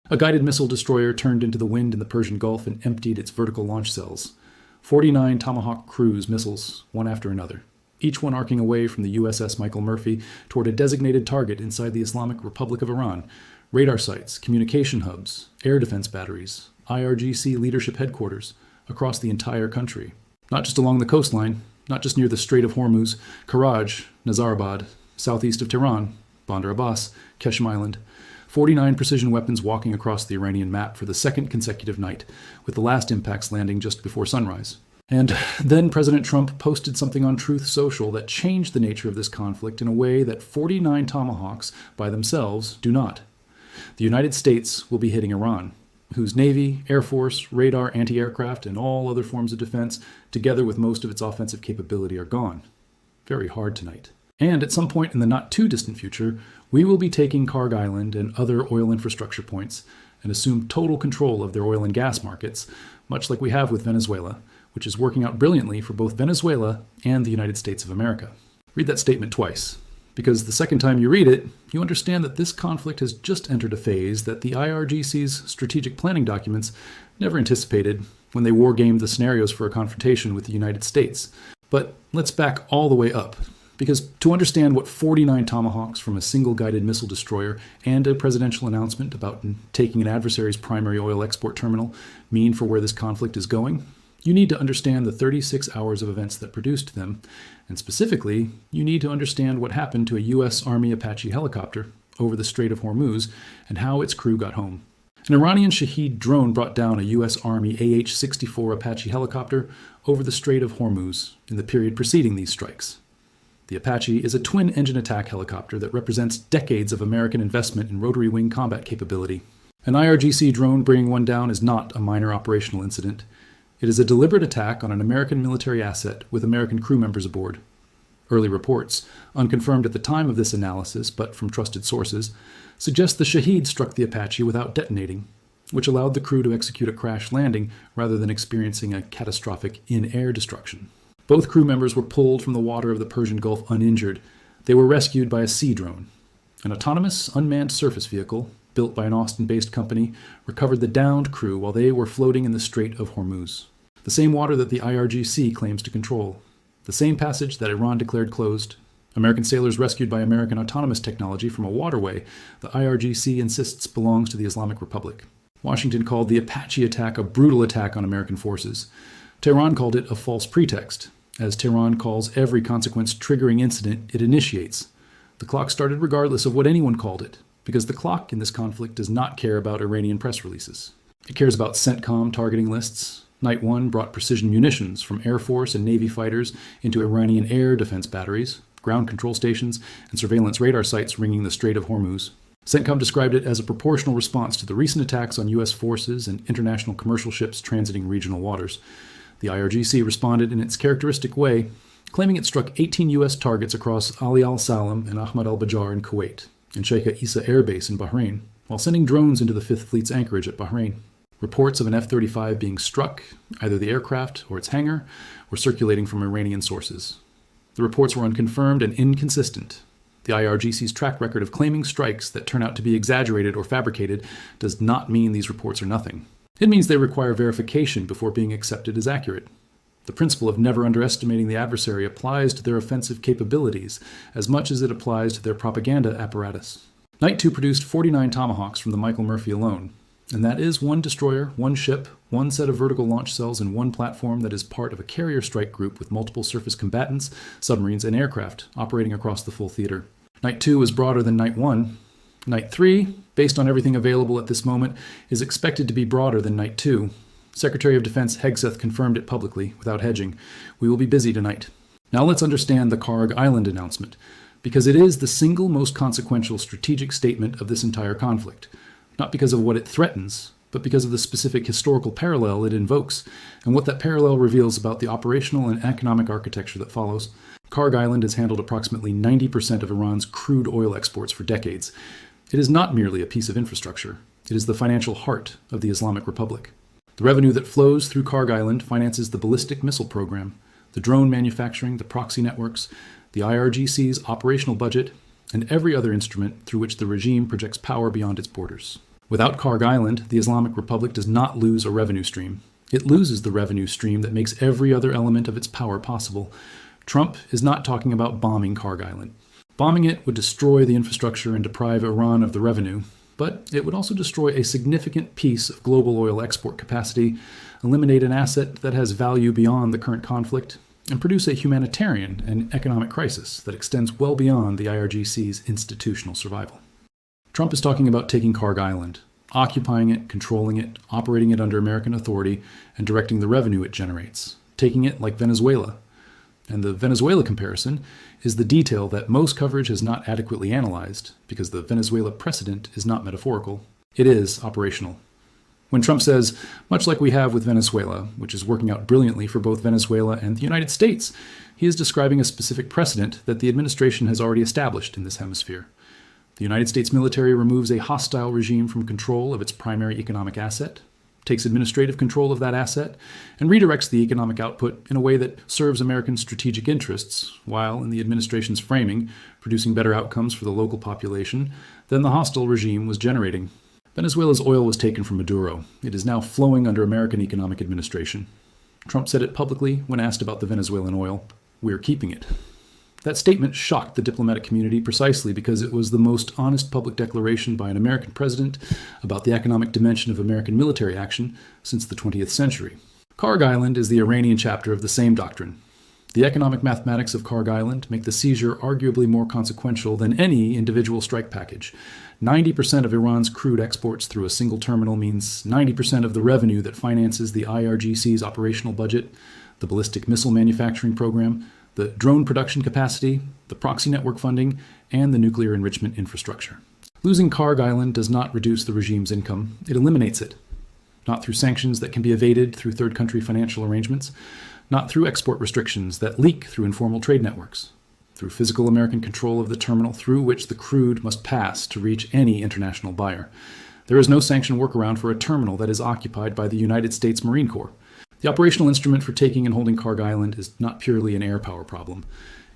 A guided missile destroyer turned into the wind in the Persian Gulf and emptied its vertical launch cells. 49 Tomahawk cruise missiles, one after another, each one arcing away from the USS Michael Murphy toward a designated target inside the Islamic Republic of Iran. Radar sites, communication hubs, air defense batteries, IRGC leadership headquarters across the entire country. Not just along the coastline, not just near the Strait of Hormuz, Karaj, Nazarabad, southeast of Tehran, Bandar Abbas, Qeshm Island. 49 precision weapons walking across the Iranian map for the second consecutive night, with the last impacts landing just before sunrise. And then President Trump posted something on Truth Social that changed the nature of this conflict in a way that 49 Tomahawks by themselves do not. The United States will be hitting Iran, whose Navy, Air Force, radar, anti-aircraft, and all other forms of defense, together with most of its offensive capability, are gone. Very hard tonight. And at some point in the not-too-distant future, we will be taking Kharg Island and other oil infrastructure points and assume total control of their oil and gas markets, much like we have with Venezuela, which is working out brilliantly for both Venezuela and the United States of America. Read that statement twice, because the second time you read it, you understand that this conflict has just entered a phase that the IRGC's strategic planning documents never anticipated when they wargamed the scenarios for a confrontation with the United States. But let's back all the way up, because to understand what 49 Tomahawks from a single guided missile destroyer and a presidential announcement about taking an adversary's primary oil export terminal mean for where this conflict is going, you need to understand the 36 hours of events that produced them, and specifically, you need to understand what happened to a U.S. Army Apache helicopter over the Strait of Hormuz and how its crew got home. An Iranian Shahed drone brought down a U.S. Army AH-64 Apache helicopter over the Strait of Hormuz in the period preceding these strikes. The Apache is a twin-engine attack helicopter that represents decades of American investment in rotary wing combat capability. An IRGC drone bringing one down is not a minor operational incident. It is a deliberate attack on an American military asset with American crew members aboard. Early reports, unconfirmed at the time of this analysis but from trusted sources, suggest the Shahed struck the Apache without detonating, which allowed the crew to execute a crash landing rather than experiencing a catastrophic in-air destruction. Both crew members were pulled from the water of the Persian Gulf uninjured. They were rescued by a sea drone. An autonomous, unmanned surface vehicle, built by an Austin-based company, recovered the downed crew while they were floating in the Strait of Hormuz, the same water that the IRGC claims to control, the same passage that Iran declared closed. American sailors rescued by American autonomous technology from a waterway the IRGC insists belongs to the Islamic Republic. Washington called the Apache attack a brutal attack on American forces. Tehran called it a false pretext, as Tehran calls every consequence-triggering incident it initiates. The clock started regardless of what anyone called it, because the clock in this conflict does not care about Iranian press releases. It cares about CENTCOM targeting lists. Night 1 brought precision munitions from Air Force and Navy fighters into Iranian air defense batteries, ground control stations, and surveillance radar sites ringing the Strait of Hormuz. CENTCOM described it as a proportional response to the recent attacks on U.S. forces and international commercial ships transiting regional waters. The IRGC responded in its characteristic way, claiming it struck 18 U.S. targets across Ali al-Salam and Ahmad al-Bajar in Kuwait, and Sheikh Issa Air Base in Bahrain, while sending drones into the Fifth Fleet's anchorage at Bahrain. Reports of an F-35 being struck, either the aircraft or its hangar, were circulating from Iranian sources. The reports were unconfirmed and inconsistent. The IRGC's track record of claiming strikes that turn out to be exaggerated or fabricated does not mean these reports are nothing. It means they require verification before being accepted as accurate. The principle of never underestimating the adversary applies to their offensive capabilities as much as it applies to their propaganda apparatus. Night 2 produced 49 Tomahawks from the Michael Murphy alone, and that is one destroyer, one ship, one set of vertical launch cells, and one platform that is part of a carrier strike group with multiple surface combatants, submarines, and aircraft operating across the full theater. Night 2 is broader than Night 1. Night 3, based on everything available at this moment, is expected to be broader than Night 2. Secretary of Defense Hegseth confirmed it publicly, without hedging. We will be busy tonight. Now let's understand the Kharg Island announcement, because it is the single most consequential strategic statement of this entire conflict, not because of what it threatens, but because of the specific historical parallel it invokes, and what that parallel reveals about the operational and economic architecture that follows. Kharg Island has handled approximately 90% of Iran's crude oil exports for decades. It is not merely a piece of infrastructure. It is the financial heart of the Islamic Republic. The revenue that flows through Kharg Island finances the ballistic missile program, the drone manufacturing, the proxy networks, the IRGC's operational budget, and every other instrument through which the regime projects power beyond its borders. Without Kharg Island, the Islamic Republic does not lose a revenue stream. It loses the revenue stream that makes every other element of its power possible. Trump is not talking about bombing Kharg Island. Bombing it would destroy the infrastructure and deprive Iran of the revenue, but it would also destroy a significant piece of global oil export capacity, eliminate an asset that has value beyond the current conflict, and produce a humanitarian and economic crisis that extends well beyond the IRGC's institutional survival. Trump is talking about taking Kharg Island, occupying it, controlling it, operating it under American authority, and directing the revenue it generates, taking it like Venezuela. And the Venezuela comparison is the detail that most coverage has not adequately analyzed, because the Venezuela precedent is not metaphorical, it is operational. When Trump says, much like we have with Venezuela, which is working out brilliantly for both Venezuela and the United States, he is describing a specific precedent that the administration has already established in this hemisphere. The United States military removes a hostile regime from control of its primary economic asset, takes administrative control of that asset, and redirects the economic output in a way that serves American strategic interests, while, in the administration's framing, producing better outcomes for the local population than the hostile regime was generating. Venezuela's oil was taken from Maduro. It is now flowing under American economic administration. Trump said it publicly when asked about the Venezuelan oil. We're keeping it. That statement shocked the diplomatic community precisely because it was the most honest public declaration by an American president about the economic dimension of American military action since the 20th century. Kharg Island is the Iranian chapter of the same doctrine. The economic mathematics of Kharg Island make the seizure arguably more consequential than any individual strike package. 90% of Iran's crude exports through a single terminal means 90% of the revenue that finances the IRGC's operational budget, the ballistic missile manufacturing program, the drone production capacity, the proxy network funding, and the nuclear enrichment infrastructure. Losing Kharg Island does not reduce the regime's income, it eliminates it. Not through sanctions that can be evaded through third country financial arrangements, not through export restrictions that leak through informal trade networks, through physical American control of the terminal through which the crude must pass to reach any international buyer. There is no sanction workaround for a terminal that is occupied by the United States Marine Corps. The operational instrument for taking and holding Kharg Island is not purely an air power problem.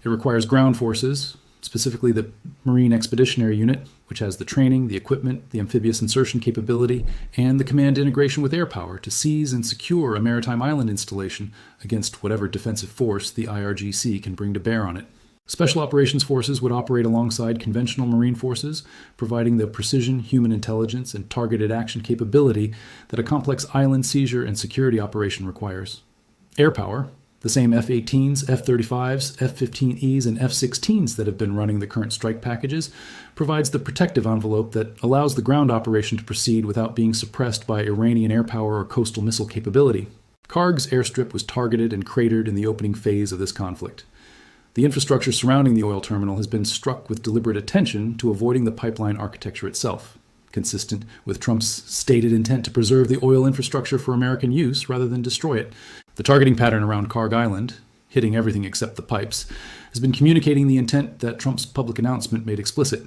It requires ground forces, specifically the Marine Expeditionary Unit, which has the training, the equipment, the amphibious insertion capability, and the command integration with air power to seize and secure a maritime island installation against whatever defensive force the IRGC can bring to bear on it. Special operations forces would operate alongside conventional Marine forces, providing the precision, human intelligence, and targeted action capability that a complex island seizure and security operation requires. Air power, the same F-18s, F-35s, F-15Es, and F-16s that have been running the current strike packages, provides the protective envelope that allows the ground operation to proceed without being suppressed by Iranian air power or coastal missile capability. Kharg's airstrip was targeted and cratered in the opening phase of this conflict. The infrastructure surrounding the oil terminal has been struck with deliberate attention to avoiding the pipeline architecture itself, consistent with Trump's stated intent to preserve the oil infrastructure for American use rather than destroy it. The targeting pattern around Kharg Island, hitting everything except the pipes, has been communicating the intent that Trump's public announcement made explicit.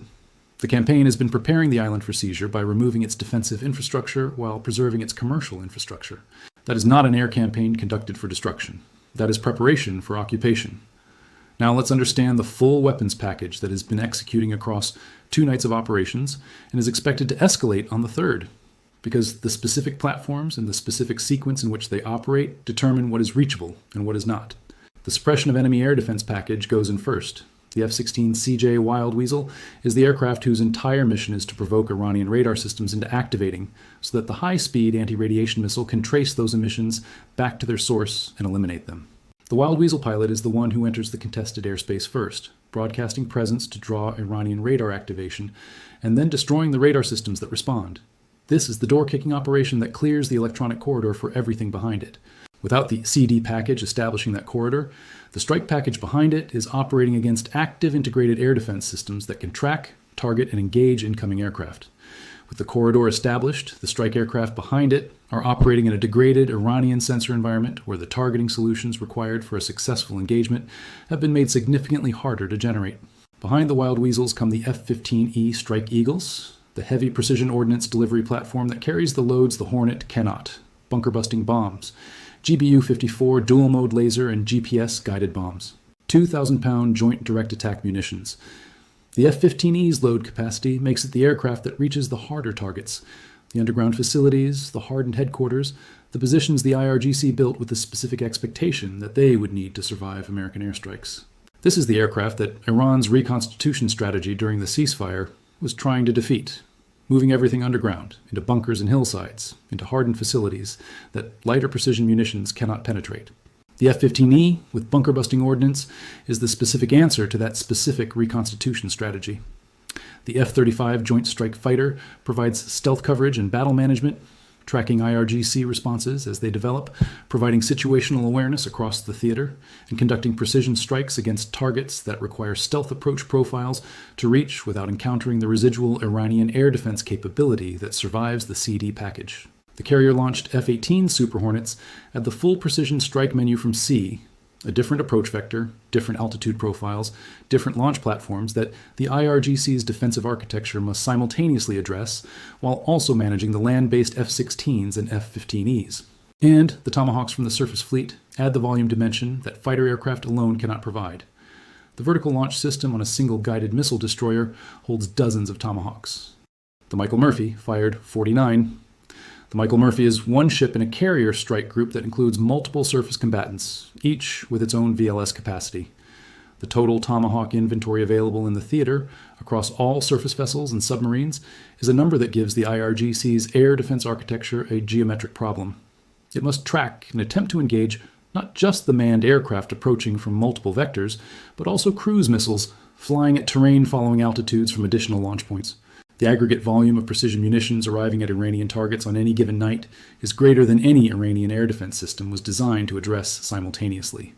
The campaign has been preparing the island for seizure by removing its defensive infrastructure while preserving its commercial infrastructure. That is not an air campaign conducted for destruction. That is preparation for occupation. Now let's understand the full weapons package that has been executing across 2 nights of operations and is expected to escalate on the 3rd, because the specific platforms and the specific sequence in which they operate determine what is reachable and what is not. The suppression of enemy air defense package goes in first. The F-16 Wild Weasel is the aircraft whose entire mission is to provoke Iranian radar systems into activating so that the high-speed anti-radiation missile can trace those emissions back to their source and eliminate them. The Wild Weasel pilot is the one who enters the contested airspace first, broadcasting presence to draw Iranian radar activation, and then destroying the radar systems that respond. This is the door-kicking operation that clears the electronic corridor for everything behind it. Without the CD package establishing that corridor, the strike package behind it is operating against active integrated air defense systems that can track, target, and engage incoming aircraft. With the corridor established, the strike aircraft behind it are operating in a degraded Iranian sensor environment where the targeting solutions required for a successful engagement have been made significantly harder to generate. Behind the Wild Weasels come the F-15E Strike Eagles, the heavy precision ordnance delivery platform that carries the loads the Hornet cannot, bunker-busting bombs, GBU-54 dual-mode laser and GPS-guided bombs, 2,000-pound joint direct attack munitions. The F-15E's load capacity makes it the aircraft that reaches the harder targets, The underground facilities, the hardened headquarters, the positions the IRGC built with the specific expectation that they would need to survive American airstrikes. This is the aircraft that Iran's reconstitution strategy during the ceasefire was trying to defeat, moving everything underground, into bunkers and hillsides, into hardened facilities that lighter precision munitions cannot penetrate. The F-15E, with bunker-busting ordnance, is the specific answer to that specific reconstitution strategy. The F-35 Joint Strike Fighter provides stealth coverage and battle management, tracking IRGC responses as they develop, providing situational awareness across the theater, and conducting precision strikes against targets that require stealth approach profiles to reach without encountering the residual Iranian air defense capability that survives the CD package. The carrier-launched F-18 Super Hornets had the full precision strike menu from sea, a different approach vector, different altitude profiles, different launch platforms that the IRGC's defensive architecture must simultaneously address, while also managing the land-based F-16s and F-15Es. And the Tomahawks from the surface fleet add the volume dimension that fighter aircraft alone cannot provide. The vertical launch system on a single guided missile destroyer holds dozens of Tomahawks. The Michael Murphy fired 49. The Michael Murphy is one ship in a carrier strike group that includes multiple surface combatants, each with its own VLS capacity. The total Tomahawk inventory available in the theater, across all surface vessels and submarines, is a number that gives the IRGC's air defense architecture a geometric problem. It must track and attempt to engage not just the manned aircraft approaching from multiple vectors, but also cruise missiles flying at terrain-following altitudes from additional launch points. The aggregate volume of precision munitions arriving at Iranian targets on any given night is greater than any Iranian air defense system was designed to address simultaneously.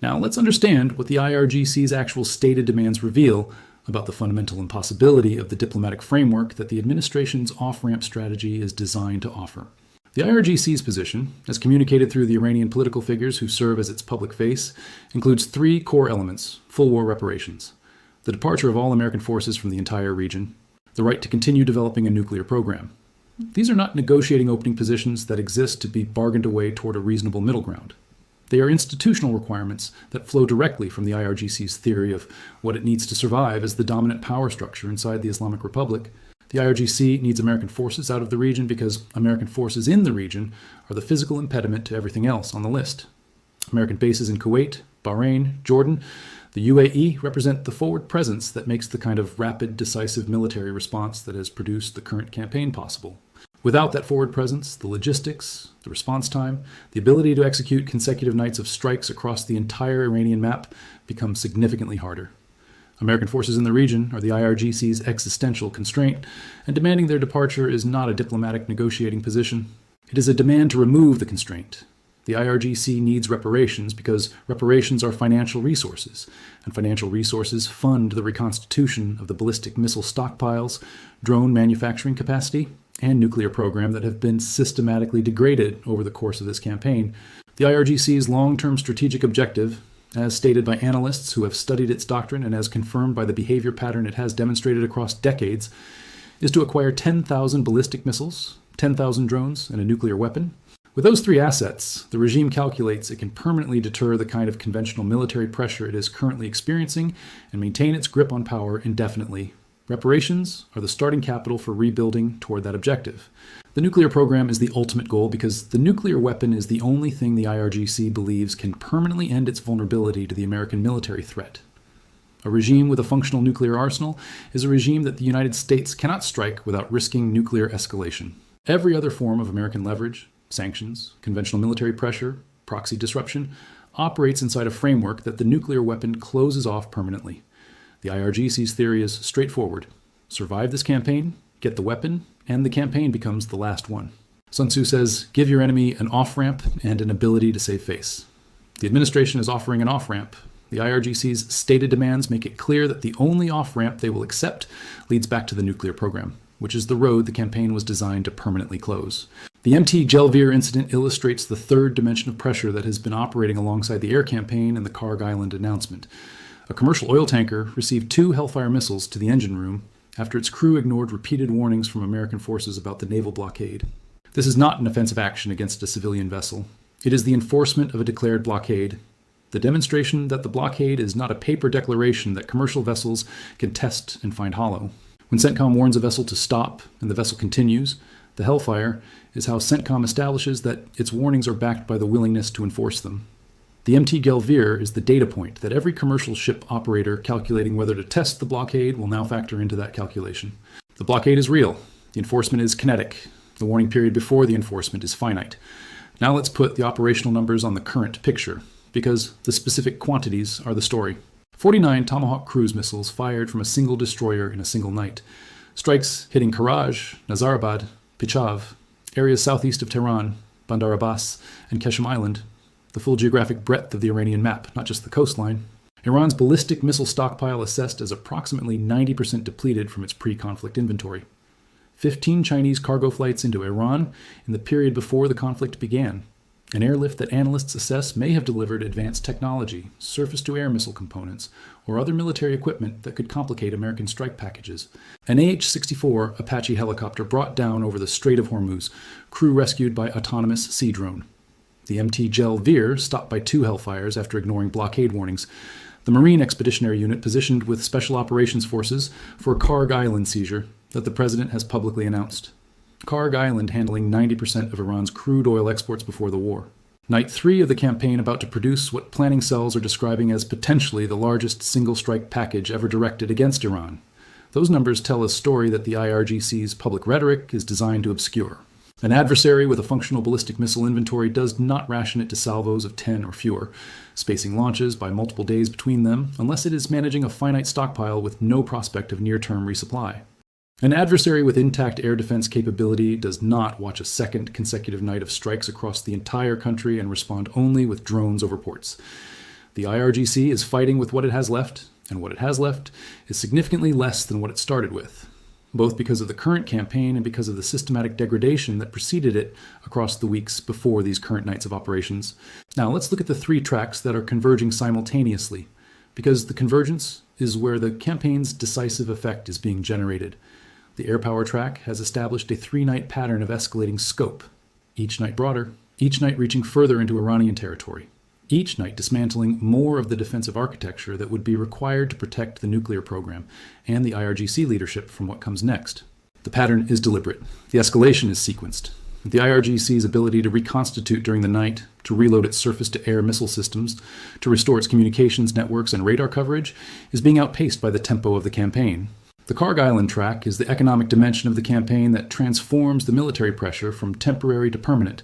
Now, let's understand what the IRGC's actual stated demands reveal about the fundamental impossibility of the diplomatic framework that the administration's off-ramp strategy is designed to offer. The IRGC's position, as communicated through the Iranian political figures who serve as its public face, includes three core elements: full war reparations, the departure of all American forces from the entire region, the right to continue developing a nuclear program. These are not negotiating opening positions that exist to be bargained away toward a reasonable middle ground. They are institutional requirements that flow directly from the IRGC's theory of what it needs to survive as the dominant power structure inside the Islamic Republic. The IRGC needs American forces out of the region because American forces in the region are the physical impediment to everything else on the list. American bases in Kuwait, Bahrain, Jordan, the UAE represent the forward presence that makes the kind of rapid, decisive military response that has produced the current campaign possible. Without that forward presence, the logistics, the response time, the ability to execute consecutive nights of strikes across the entire Iranian map becomes significantly harder. American forces in the region are the IRGC's existential constraint, and demanding their departure is not a diplomatic negotiating position. It is a demand to remove the constraint. The IRGC needs reparations because reparations are financial resources, and financial resources fund the reconstitution of the ballistic missile stockpiles, drone manufacturing capacity, and nuclear program that have been systematically degraded over the course of this campaign. The IRGC's long-term strategic objective, as stated by analysts who have studied its doctrine and as confirmed by the behavior pattern it has demonstrated across decades, is to acquire 10,000 ballistic missiles, 10,000 drones, and a nuclear weapon. With those three assets, the regime calculates it can permanently deter the kind of conventional military pressure it is currently experiencing and maintain its grip on power indefinitely. Reparations are the starting capital for rebuilding toward that objective. The nuclear program is the ultimate goal because the nuclear weapon is the only thing the IRGC believes can permanently end its vulnerability to the American military threat. A regime with a functional nuclear arsenal is a regime that the United States cannot strike without risking nuclear escalation. Every other form of American leverage, sanctions, conventional military pressure, proxy disruption, operates inside a framework that the nuclear weapon closes off permanently. The IRGC's theory is straightforward. Survive this campaign, get the weapon, and the campaign becomes the last one. Sun Tzu says, give your enemy an off-ramp and an ability to save face. The administration is offering an off-ramp. The IRGC's stated demands make it clear that the only off-ramp they will accept leads back to the nuclear program, which is the road the campaign was designed to permanently close. The MT Gelvir incident illustrates the third dimension of pressure that has been operating alongside the air campaign and the Kharg Island announcement. A commercial oil tanker received 2 Hellfire missiles to the engine room after its crew ignored repeated warnings from American forces about the naval blockade. This is not an offensive action against a civilian vessel. It is the enforcement of a declared blockade, the demonstration that the blockade is not a paper declaration that commercial vessels can test and find hollow. When CENTCOM warns a vessel to stop and the vessel continues, The Hellfire is how CENTCOM establishes that its warnings are backed by the willingness to enforce them. The MT Gelvir is the data point that every commercial ship operator calculating whether to test the blockade will now factor into that calculation. The blockade is real. The enforcement is kinetic. The warning period before the enforcement is finite. Now let's put the operational numbers on the current picture, because the specific quantities are the story. 49 Tomahawk cruise missiles fired from a single destroyer in a single night. Strikes hitting Karaj, Nazarabad, Pichav, areas southeast of Tehran, Bandar Abbas, and Qeshm Island. The full geographic breadth of the Iranian map, not just the coastline. Iran's ballistic missile stockpile assessed as approximately 90% depleted from its pre-conflict inventory. 15 Chinese cargo flights into Iran in the period before the conflict began. An airlift that analysts assess may have delivered advanced technology, surface-to-air missile components, or other military equipment that could complicate American strike packages. An AH-64 Apache helicopter brought down over the Strait of Hormuz, crew rescued by autonomous sea drone. The MT Gelvir stopped by 2 Hellfires after ignoring blockade warnings. The Marine Expeditionary Unit positioned with Special Operations Forces for a Kharg Island seizure that the president has publicly announced. Kharg Island handling 90% of Iran's crude oil exports before the war. Night 3 of the campaign about to produce what planning cells are describing as potentially the largest single-strike package ever directed against Iran. Those numbers tell a story that the IRGC's public rhetoric is designed to obscure. An adversary with a functional ballistic missile inventory does not ration it to salvos of 10 or fewer, spacing launches by multiple days between them unless it is managing a finite stockpile with no prospect of near-term resupply. An adversary with intact air defense capability does not watch a second consecutive night of strikes across the entire country and respond only with drones over ports. The IRGC is fighting with what it has left, and what it has left is significantly less than what it started with, both because of the current campaign and because of the systematic degradation that preceded it across the weeks before these current nights of operations. Now let's look at the 3 tracks that are converging simultaneously, because the convergence is where the campaign's decisive effect is being generated. The air power track has established a 3-night pattern of escalating scope, each night broader, each night reaching further into Iranian territory, each night dismantling more of the defensive architecture that would be required to protect the nuclear program and the IRGC leadership from what comes next. The pattern is deliberate. The escalation is sequenced. The IRGC's ability to reconstitute during the night, to reload its surface-to-air missile systems, to restore its communications networks and radar coverage, is being outpaced by the tempo of the campaign. The Kharg Island track is the economic dimension of the campaign that transforms the military pressure from temporary to permanent.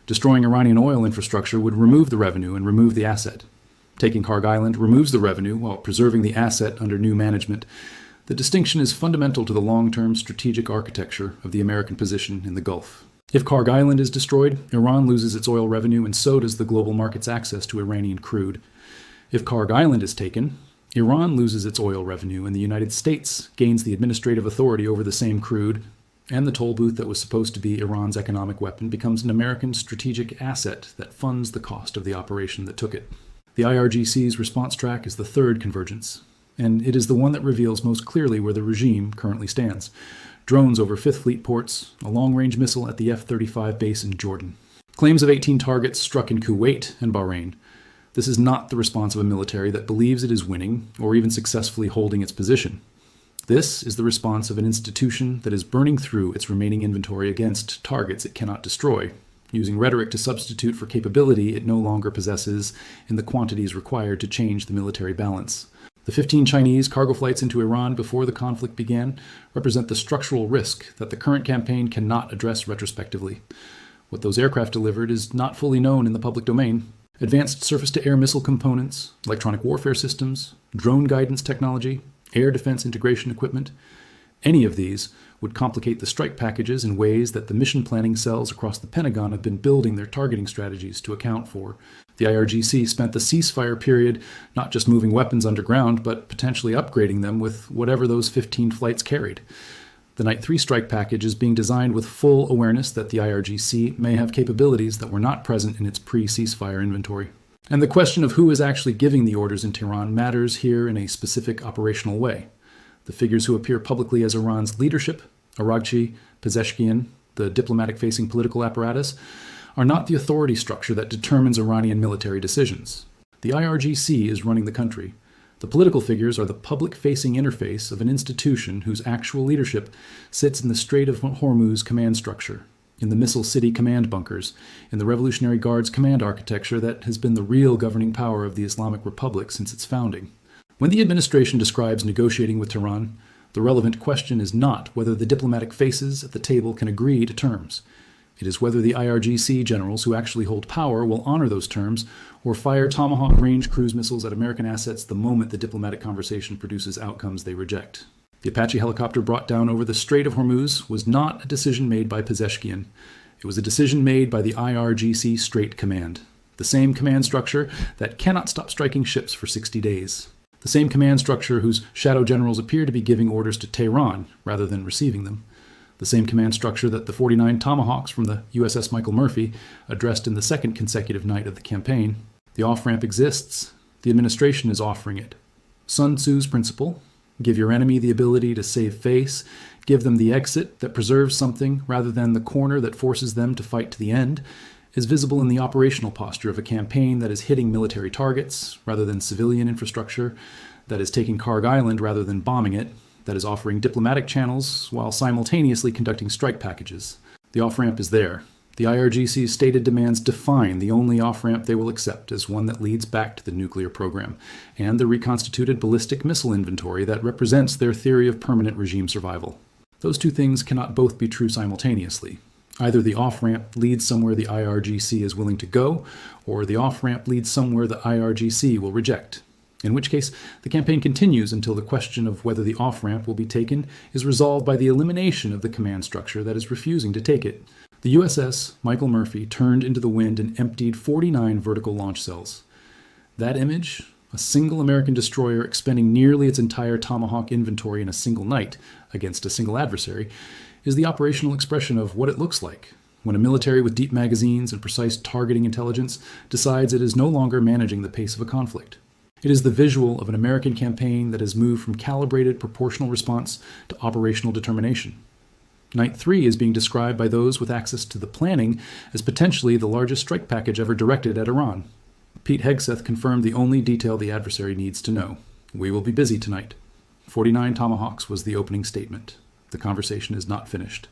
Destroying Iranian oil infrastructure would remove the revenue and remove the asset. Taking Kharg Island removes the revenue while preserving the asset under new management. The distinction is fundamental to the long-term strategic architecture of the American position in the Gulf. If Kharg Island is destroyed, Iran loses its oil revenue and so does the global market's access to Iranian crude. If Kharg Island is taken, Iran loses its oil revenue and the United States gains the administrative authority over the same crude, and the toll booth that was supposed to be Iran's economic weapon becomes an American strategic asset that funds the cost of the operation that took it. The IRGC's response track is the 3rd convergence, and it is the one that reveals most clearly where the regime currently stands. Drones over 5th Fleet ports, a long-range missile at the F-35 base in Jordan. Claims of 18 targets struck in Kuwait and Bahrain. This is not the response of a military that believes it is winning or even successfully holding its position. This is the response of an institution that is burning through its remaining inventory against targets it cannot destroy, using rhetoric to substitute for capability it no longer possesses in the quantities required to change the military balance. The 15 Chinese cargo flights into Iran before the conflict began represent the structural risk that the current campaign cannot address retrospectively. What those aircraft delivered is not fully known in the public domain. Advanced surface-to-air missile components, electronic warfare systems, drone guidance technology, air defense integration equipment, any of these would complicate the strike packages in ways that the mission planning cells across the Pentagon have been building their targeting strategies to account for. The IRGC spent the ceasefire period not just moving weapons underground, but potentially upgrading them with whatever those 15 flights carried. The Night 3 strike package is being designed with full awareness that the IRGC may have capabilities that were not present in its pre-ceasefire inventory. And the question of who is actually giving the orders in Tehran matters here in a specific operational way. The figures who appear publicly as Iran's leadership, Aragchi, Pezeshkian, the diplomatic-facing political apparatus, are not the authority structure that determines Iranian military decisions. The IRGC is running the country. The political figures are the public-facing interface of an institution whose actual leadership sits in the Strait of Hormuz command structure, in the Missile City command bunkers, in the Revolutionary Guard's command architecture that has been the real governing power of the Islamic Republic since its founding. When the administration describes negotiating with Tehran, the relevant question is not whether the diplomatic faces at the table can agree to terms. It is whether the IRGC generals who actually hold power will honor those terms or fire Tomahawk range cruise missiles at American assets the moment the diplomatic conversation produces outcomes they reject. The Apache helicopter brought down over the Strait of Hormuz was not a decision made by Pezeshkian. It was a decision made by the IRGC Strait Command, the same command structure that cannot stop striking ships for 60 days. The same command structure whose shadow generals appear to be giving orders to Tehran rather than receiving them. The same command structure that the 49 Tomahawks from the USS Michael Murphy addressed in the second consecutive night of the campaign. The off-ramp exists. The administration is offering it. Sun Tzu's principle, give your enemy the ability to save face, give them the exit that preserves something rather than the corner that forces them to fight to the end, is visible in the operational posture of a campaign that is hitting military targets rather than civilian infrastructure, that is taking Kharg Island rather than bombing it, that is offering diplomatic channels while simultaneously conducting strike packages. The off-ramp is there. The IRGC's stated demands define the only off-ramp they will accept as one that leads back to the nuclear program, and the reconstituted ballistic missile inventory that represents their theory of permanent regime survival. Those two things cannot both be true simultaneously. Either the off-ramp leads somewhere the IRGC is willing to go, or the off-ramp leads somewhere the IRGC will reject. In which case, the campaign continues until the question of whether the off-ramp will be taken is resolved by the elimination of the command structure that is refusing to take it. The USS Michael Murphy turned into the wind and emptied 49 vertical launch cells. That image, a single American destroyer expending nearly its entire Tomahawk inventory in a single night against a single adversary, is the operational expression of what it looks like when a military with deep magazines and precise targeting intelligence decides it is no longer managing the pace of a conflict. It is the visual of an American campaign that has moved from calibrated proportional response to operational determination. Night 3 is being described by those with access to the planning as potentially the largest strike package ever directed at Iran. Pete Hegseth confirmed the only detail the adversary needs to know. We will be busy tonight. 49 Tomahawks was the opening statement. The conversation is not finished.